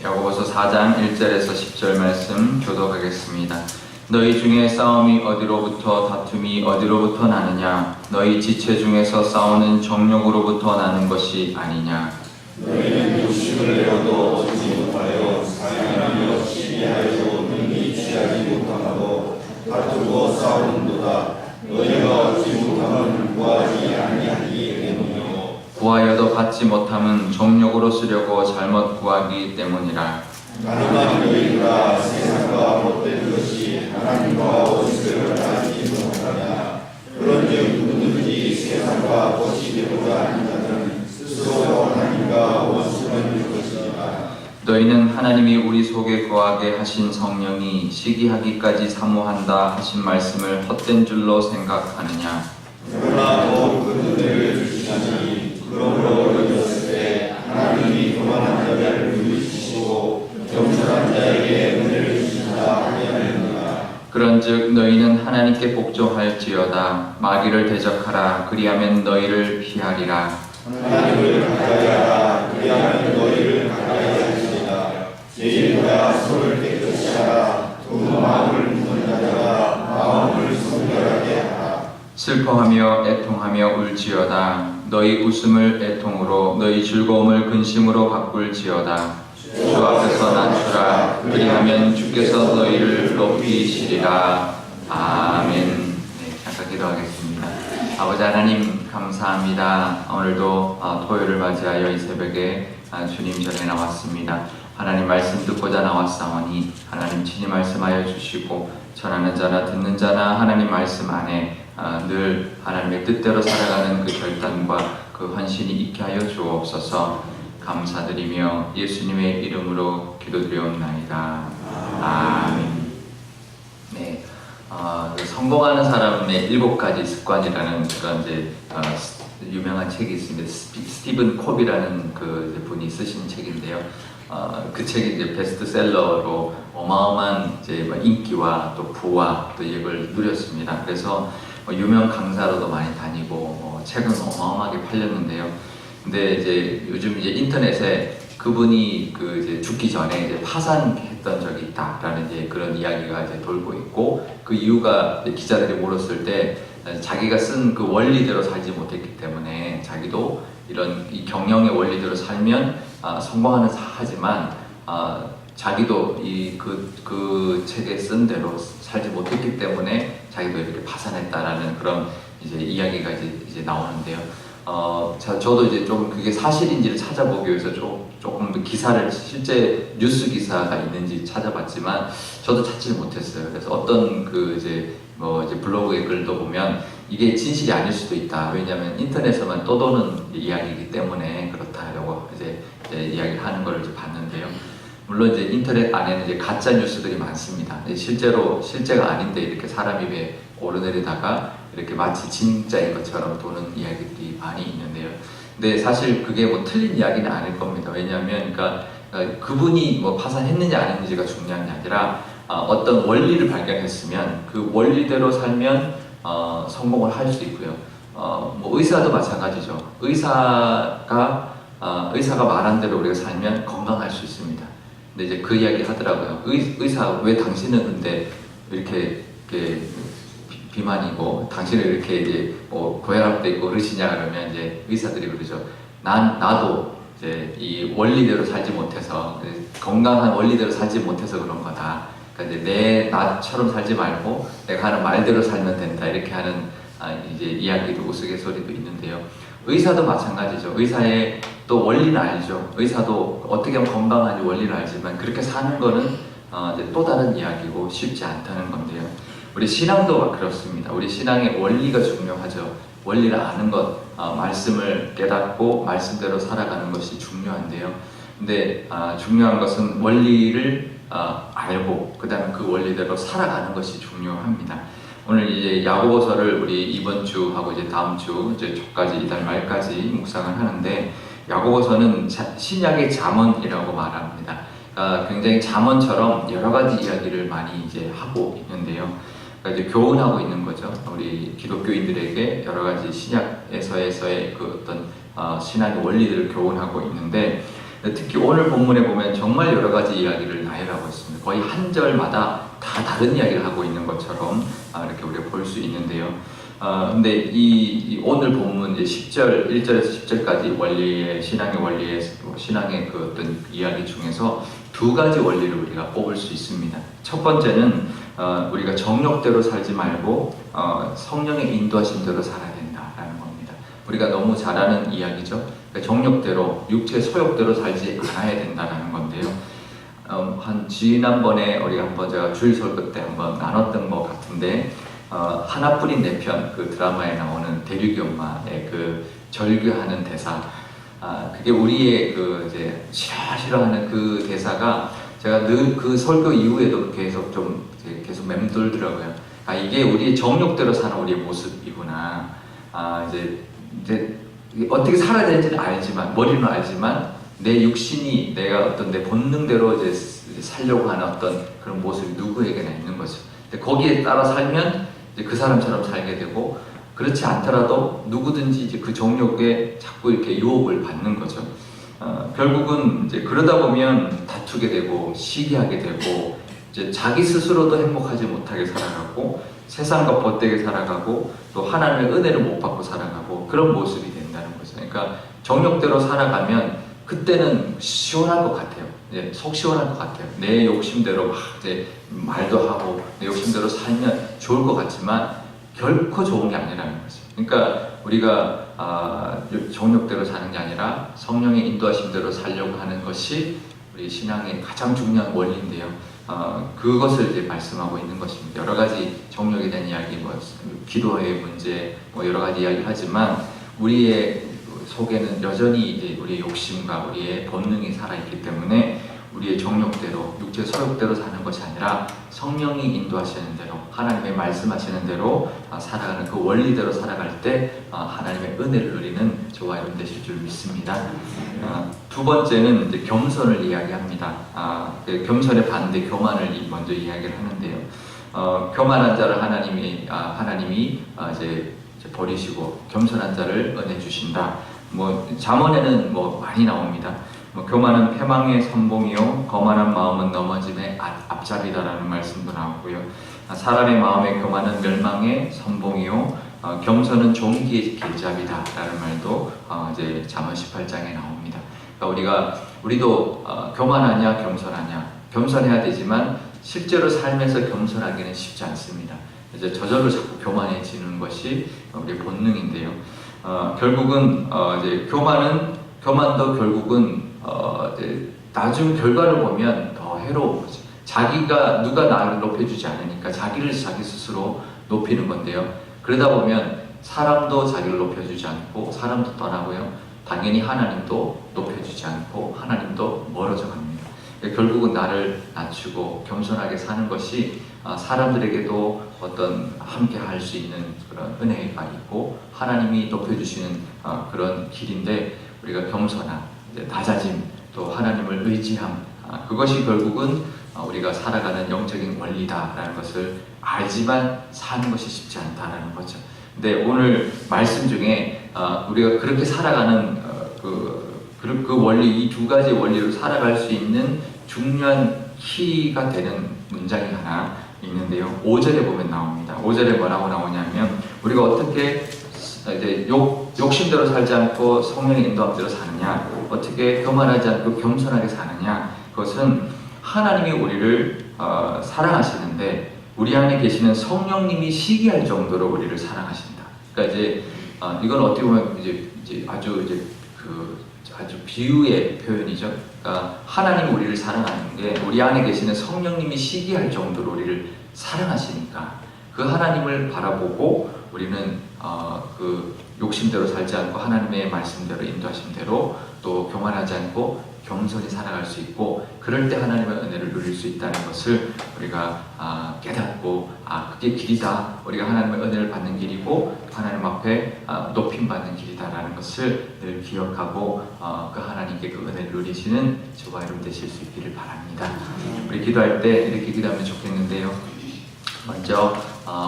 야고보서 4장 1절에서 10절 말씀 교독하겠습니다. 너희 중에 싸움이 어디로부터 다툼이 어디로부터 나느냐? 너희 지체 중에서 싸우는 정욕으로부터 나는 것이 아니냐? 너희는 욕심을 내어도 얻지 못하여 사냥하며 시기하여도 능히 취하지 못하고 다투고 싸우는도다. 너희가 얻지 못하면 구하지 아니하기 때문이요. 구하여도 받지 못함은 정욕으로 쓰려고 잘못 구하기 때문이라. 가늠한 너희가 세상과 못된 것이 하나님과 원수를 알지 못하냐? 그런즉 누구든지 세상과 것이 되고자 하는 자는 스스로 하나님과 원수는 될 것이니라. 너희는 하나님이 우리 속에 거하게 하신 성령이 시기하기까지 사모한다 하신 말씀을 헛된 줄로 생각하느냐? 그러나 더욱 큰 은혜를 주시나니 그러므로 어렸을 때 하나님이 교만한 자를 누리시고 겸손한 자에게 은혜를 주신다 하였느니라. 그런즉 너희는 하나님께 복종할지어다. 마귀를 대적하라. 그리하면 너희를 피하리라. 하나님을 가까이 하라. 그리하면 너희를 가까이 하시리라. 제1가 손을 깨끗이 하라. 두 마음을 묻는 자가 마음을 성결하게 하라. 슬퍼하며 애통하며 울지어다. 너희 웃음을 애통으로 너희 즐거움을 근심으로 바꿀지어다. 주 앞에서 낮추라. 그리하면 주께서 너희를 높이시리라. 아멘. 네, 잠깐 기도하겠습니다. 아버지 하나님 감사합니다. 오늘도 토요일을 맞이하여 이 새벽에 주님 전에 나왔습니다. 하나님 말씀 듣고자 나왔사오니 하나님 친히 말씀하여 주시고 전하는 자나 듣는 자나 하나님 말씀 안에 늘 하나님의 뜻대로 살아가는 그 결단과 그 헌신이 있게 하여 주옵소서. 감사드리며 예수님의 이름으로 기도드리옵나이다. 아멘. 네, 성공하는 사람의 7가지 습관이라는 그런 이제 유명한 책이 있습니다. 스티븐 콥이라는 그 분이 쓰신 책인데요. 그 책이 이제 베스트셀러로 어마어마한 이제 인기와 또 부와 또 이익을 누렸습니다. 그래서 유명 강사로도 많이 다니고 책은 어마어마하게 팔렸는데요. 근데 이제 요즘 이제 인터넷에 그분이 그 이제 죽기 전에 이제 파산했던 적이 있다라는 이제 그런 이야기가 이제 돌고 있고, 그 이유가 기자들이 물었을 때 자기가 쓴 그 원리대로 살지 못했기 때문에 자기도 이런 이 경영의 원리대로 살면 성공하는 하지만 자기도 이 그 책에 쓴 대로 살지 못했기 때문에 자기도 이렇게 파산했다라는 그런 이제 이야기가 이제 나오는데요. 저도 이제 좀 그게 사실인지를 찾아보기 위해서 조금 더 기사를 실제 뉴스 기사가 있는지 찾아봤지만 저도 찾지 못했어요. 그래서 어떤 그 이제 블로그의 글도 보면 이게 진실이 아닐 수도 있다. 왜냐하면 인터넷에만 떠도는 이야기이기 때문에 그렇다라고 이제 이야기를 하는 걸 이제 봤는데요. 물론 이제 인터넷 안에는 이제 가짜 뉴스들이 많습니다. 실제가 아닌데 이렇게 사람 입에 오르내리다가 이렇게 마치 진짜인 것처럼 도는 이야기들이 많이 있는데요. 근데 사실 그게 뭐 틀린 이야기는 아닐 겁니다. 왜냐하면 그러니까 그분이 뭐 파산했는지 안 했는지가 중요한 게 아니라 어떤 원리를 발견했으면 그 원리대로 살면 성공을 할 수 있고요. 뭐 의사도 마찬가지죠. 의사가 말한 대로 우리가 살면 건강할 수 있습니다. 근데 이제 그 이야기 하더라고요. 의사, 왜 당신은 근데 이렇게 비만이고 당신은 이렇게 이제 고혈압도 있고 그러시냐 그러면 이제 의사들이 그러죠. 나도 이제 이 원리대로 살지 못해서, 건강한 원리대로 살지 못해서 그런 거다. 그러니까 이제 나처럼 살지 말고 내가 하는 말대로 살면 된다. 이렇게 하는 이제 이야기도 우스갯소리도 있는데요. 의사도 마찬가지죠. 의사의 또 원리는 알죠. 의사도 어떻게 하면 건강한지 원리를 알지만 그렇게 사는 거는 이제 또 다른 이야기고 쉽지 않다는 건데요. 우리 신앙도 그렇습니다. 우리 신앙의 원리가 중요하죠. 원리를 아는 것, 말씀을 깨닫고 말씀대로 살아가는 것이 중요한데요. 근데 중요한 것은 원리를 알고 그 다음에 그 원리대로 살아가는 것이 중요합니다. 오늘 이제 야고보서를 우리 이번 주하고 이제 다음 주 이제 초까지 이달 말까지 묵상을 하는데, 야고보서는 신약의 잠언이라고 말합니다. 굉장히 잠언처럼 여러 가지 이야기를 많이 이제 하고 있는데요. 그러니까 이제 교훈하고 있는 거죠. 우리 기독교인들에게 여러 가지 신약에서의 그 어떤 신학의 원리들을 교훈하고 있는데, 특히 오늘 본문에 보면 정말 여러 가지 이야기를 나열하고 있습니다. 거의 한 절마다 다 다른 이야기를 하고 있는 것처럼 이렇게 우리가 볼 수 있는데요. 근데 이 오늘 본문 10절, 1절에서 10절까지 원리의 신앙의 원리의 신앙의 그 어떤 이야기 중에서 두 가지 원리를 우리가 뽑을 수 있습니다. 첫 번째는 우리가 정욕대로 살지 말고 성령의 인도하심대로 살아야 된다라는 겁니다. 우리가 너무 잘 아는 이야기죠. 그러니까 정욕대로, 육체 소욕대로 살지 않아야 된다라는 건데요. 한 지난번에 우리가 한번 제가 주일 설교 때 한번 나눴던 것 같은데 하나뿐인 내 편 그 드라마에 나오는 대륙이 엄마의 그 절규하는 대사, 그게 우리의 그 이제 싫어하는 그 대사가 제가 늘 그 설교 이후에도 계속 좀 계속 맴돌더라고요. 이게 우리의 정욕대로 사는 우리의 모습이구나. 이제 어떻게 살아야 되는지는 알지만, 머리는 알지만 내 육신이 내가 어떤 내 본능대로 이제 살려고 하는 어떤 그런 모습이 누구에게나 있는 거죠. 근데 거기에 따라 살면 이제 그 사람처럼 살게 되고, 그렇지 않더라도 누구든지 이제 그 정욕에 자꾸 이렇게 유혹을 받는 거죠. 결국은 이제 그러다 보면 다투게 되고 시기하게 되고 이제 자기 스스로도 행복하지 못하게 살아가고 세상과 벗되게 살아가고 또 하나님의 은혜를 못 받고 살아가고 그런 모습이 된다는 거죠. 그러니까 정욕대로 살아가면 그때는 시원할 것 같아요. 속 시원할 것 같아요. 내 욕심대로 막 이제 말도 하고 내 욕심대로 살면 좋을 것 같지만 결코 좋은 게 아니라는 거죠. 그러니까 우리가 정욕대로 사는 게 아니라 성령의 인도하심대로 살려고 하는 것이 우리 신앙의 가장 중요한 원리인데요. 그것을 이제 말씀하고 있는 것입니다. 여러 가지 정욕에 대한 이야기, 기도의 문제, 여러 가지 이야기를 하지만 우리의 속에는 여전히 이제 우리의 욕심과 우리의 본능이 살아있기 때문에 우리의 정욕대로, 육체 소욕대로 사는 것이 아니라 성령이 인도하시는 대로, 하나님의 말씀하시는 대로 살아가는 그 원리대로 살아갈 때 하나님의 은혜를 누리는 저와 여러분 되실 줄 믿습니다. 두 번째는 이제 겸손을 이야기합니다. 겸손의 반대, 교만을 먼저 이야기를 하는데요. 교만한 자를 하나님이 이제 버리시고 겸손한 자를 은혜 주신다. 잠언에는 많이 나옵니다. 교만은 패망의 선봉이요 거만한 마음은 넘어짐의 앞잡이다라는 말씀도 나오고요. 사람의 마음의 교만은 멸망의 선봉이요 겸손은 종기의 길잡이다라는 말도 이제 잠언 18장에 나옵니다. 그러니까 우리도 교만하냐 겸손하냐, 겸손해야 되지만 실제로 삶에서 겸손하기는 쉽지 않습니다. 이제 저절로 자꾸 교만해지는 것이 우리의 본능인데요. 결국은 이제 교만도 결국은 이제 나중 결과를 보면 더 해로운 거죠. 누가 나를 높여주지 않으니까 자기를 자기 스스로 높이는 건데요. 그러다 보면 사람도 자기를 높여주지 않고 사람도 떠나고요. 당연히 하나님도 높여주지 않고 하나님도 멀어져 갑니다. 결국은 나를 낮추고 겸손하게 사는 것이 사람들에게도 어떤 함께 할 수 있는 그런 은혜가 있고 하나님이 높여주시는 그런 길인데, 우리가 겸손함, 낮아짐, 또 하나님을 의지함, 그것이 결국은 우리가 살아가는 영적인 원리다라는 것을 알지만 사는 것이 쉽지 않다라는 거죠. 근데 오늘 말씀 중에 우리가 그렇게 살아가는 그 원리, 이 두 가지 원리로 살아갈 수 있는 중요한 키가 되는 문장이 하나 있는데요. 5절에 보면 나옵니다. 5절에 뭐라고 나오냐면 우리가 어떻게 이제 욕심대로 살지 않고 성령의 인도함대로 사느냐, 어떻게 교만하지 않고 겸손하게 사느냐, 그것은 하나님이 우리를 사랑하시는데 우리 안에 계시는 성령님이 시기할 정도로 우리를 사랑하신다. 그러니까 이제 이건 어떻게 보면 이제 아주 비유의 표현이죠. 그러니까 하나님이 우리를 사랑하는 게 우리 안에 계시는 성령님이 시기할 정도로 우리를 사랑하시니까 그 하나님을 바라보고 우리는 그 욕심대로 살지 않고 하나님의 말씀대로 인도하심대로 또 교만하지 않고 겸손히 살아갈 수 있고, 그럴 때 하나님의 은혜를 누릴 수 있다는 것을 우리가 깨닫고 그게 길이다, 우리가 하나님의 은혜를 받는 길이고 하나님 앞에 높임받는 길이다라는 것을 늘 기억하고 그 하나님께 그 은혜를 누리시는 저와 여러분 되실 수 있기를 바랍니다. 우리 기도할 때 이렇게 기도하면 좋겠는데요. 먼저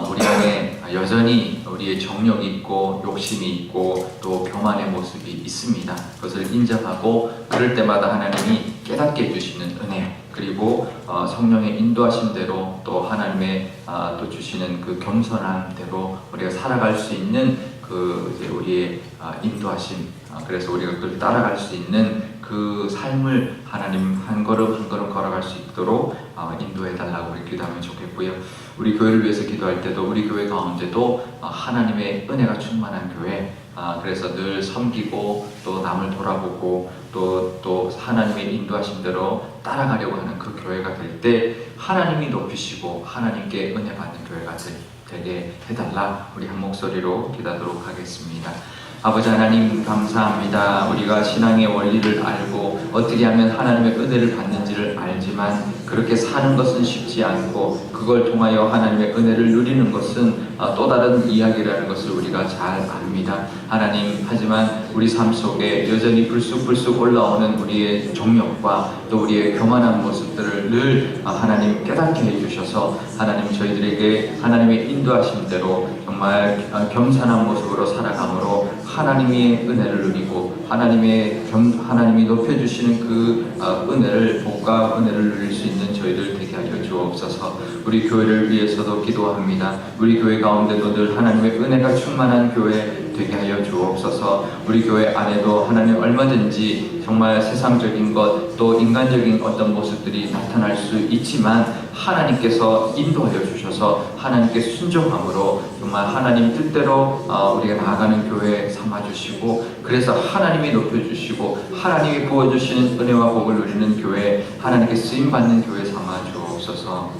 우리 안에 여전히 우리의 정욕이 있고 욕심이 있고 또 교만의 모습이 있습니다. 그것을 인정하고 그럴 때마다 하나님이 깨닫게 해주시는 은혜, 그리고 성령의 인도하심대로 또 하나님의 또 주시는 그 겸손함대로 우리가 살아갈 수 있는 그 이제 우리의 인도하심, 그래서 우리가 그걸 따라갈 수 있는 그 삶을 하나님 한 걸음 한 걸음 걸어갈 수 있도록 인도해 달라고 우리 기도하면 좋겠고요. 우리 교회를 위해서 기도할 때도 우리 교회 가운데도 하나님의 은혜가 충만한 교회, 그래서 늘 섬기고 또 남을 돌아보고 또 하나님의 인도하심대로 따라가려고 하는 그 교회가 될 때 하나님이 높이시고 하나님께 은혜 받는 교회가 되게 해달라 우리 한 목소리로 기도하도록 하겠습니다. 아버지 하나님 감사합니다. 우리가 신앙의 원리를 알고 어떻게 하면 하나님의 은혜를 받는지를 알지만 그렇게 사는 것은 쉽지 않고 그걸 통하여 하나님의 은혜를 누리는 것은 또 다른 이야기라는 것을 우리가 잘 압니다. 하나님, 하지만 우리 삶 속에 여전히 불쑥불쑥 올라오는 우리의 정욕과 또 우리의 교만한 모습들을 늘 하나님 깨닫게 해주셔서 하나님 저희들에게 하나님의 인도하심대로 정말 겸손한 모습으로 살아감으로 하나님의 은혜를 누리고 하나님이 높여주시는 그 은혜를, 복과 은혜를 누릴 수 있는 저희들 되게 하여 주옵소서. 우리 교회를 위해서도 기도합니다. 우리 교회 가운데도 늘 하나님의 은혜가 충만한 교회 되게 하여 주옵소서. 우리 교회 안에도 하나님 얼마든지 정말 세상적인 것 또 인간적인 어떤 모습들이 나타날 수 있지만 하나님께서 인도하여 주셔서 하나님께 순종함으로 정말 하나님 뜻대로 우리가 나아가는 교회 삼아주시고 그래서 하나님이 높여주시고 하나님이 부어주시는 은혜와 복을 누리는 교회, 하나님께 쓰임받는 교회 삼아주옵소서.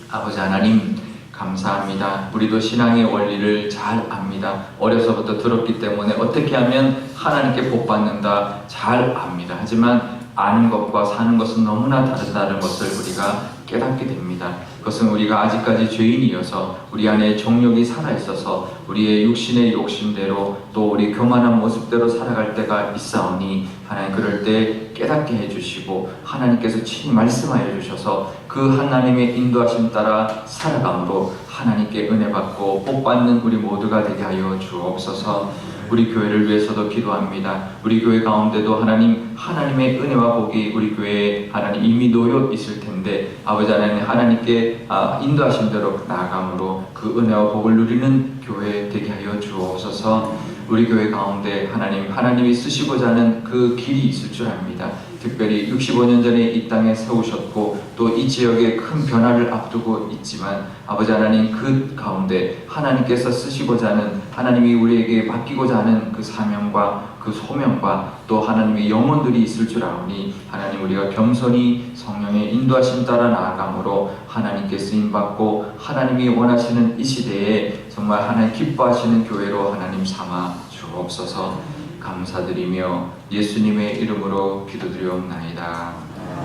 아버지 하나님 감사합니다. 우리도 신앙의 원리를 잘 압니다. 어려서부터 들었기 때문에 어떻게 하면 하나님께 복받는다 잘 압니다. 하지만 아는 것과 사는 것은 너무나 다르다는 것을 우리가 깨닫게 됩니다. 그것은 우리가 아직까지 죄인이어서 우리 안에 정욕이 살아있어서 우리의 육신의 욕심대로 또 우리 교만한 모습대로 살아갈 때가 있사오니 하나님 그럴 때 깨닫게 해주시고 하나님께서 친히 말씀하여 주셔서 그 하나님의 인도하심 따라 살아감으로 하나님께 은혜 받고 복 받는 우리 모두가 되게 하여 주옵소서. 우리 교회를 위해서도 기도합니다. 우리 교회 가운데도 하나님의 은혜와 복이 우리 교회에 하나님 이미 놓여 있을 텐데 아버지 하나님께 인도하신 대로 나아감으로 그 은혜와 복을 누리는 교회 되게 하여 주옵소서. 우리 교회 가운데 하나님이 쓰시고자 하는 그 길이 있을 줄 압니다. 특별히 65년 전에 이 땅에 세우셨고 또 이 지역에 큰 변화를 앞두고 있지만 아버지 하나님 그 가운데 하나님께서 쓰시고자 하는 하나님이 우리에게 맡기고자 하는 그 사명과 그 소명과 또 하나님의 영혼들이 있을 줄 아오니 하나님 우리가 겸손히 성령의 인도하심 따라 나아감으로 하나님께 쓰임받고 하나님이 원하시는 이 시대에 정말 하나님 기뻐하시는 교회로 하나님 삼아 주옵소서. 감사드리며 예수님의 이름으로 기도드리옵나이다.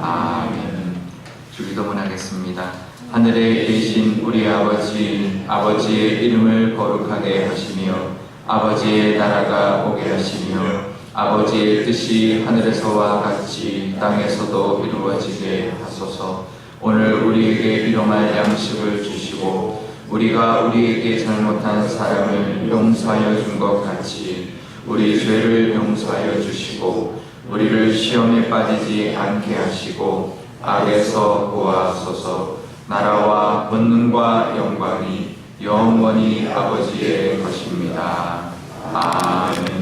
아멘. 주기도문 하겠습니다. 하늘에 계신 우리 아버지의 이름을 거룩하게 하시며 아버지의 나라가 오게 하시며 아버지의 뜻이 하늘에서와 같이 땅에서도 이루어지게 하소서. 오늘 우리에게 일용할 양식을 주시고 우리가 우리에게 잘못한 사람을 용서하여 준 것 같이 우리 죄를 용서하여 주시고 우리를 시험에 빠지지 않게 하시고 악에서 구하소서. 나라와 권능과 영광이 영원히 아버지의 것입니다. 아멘.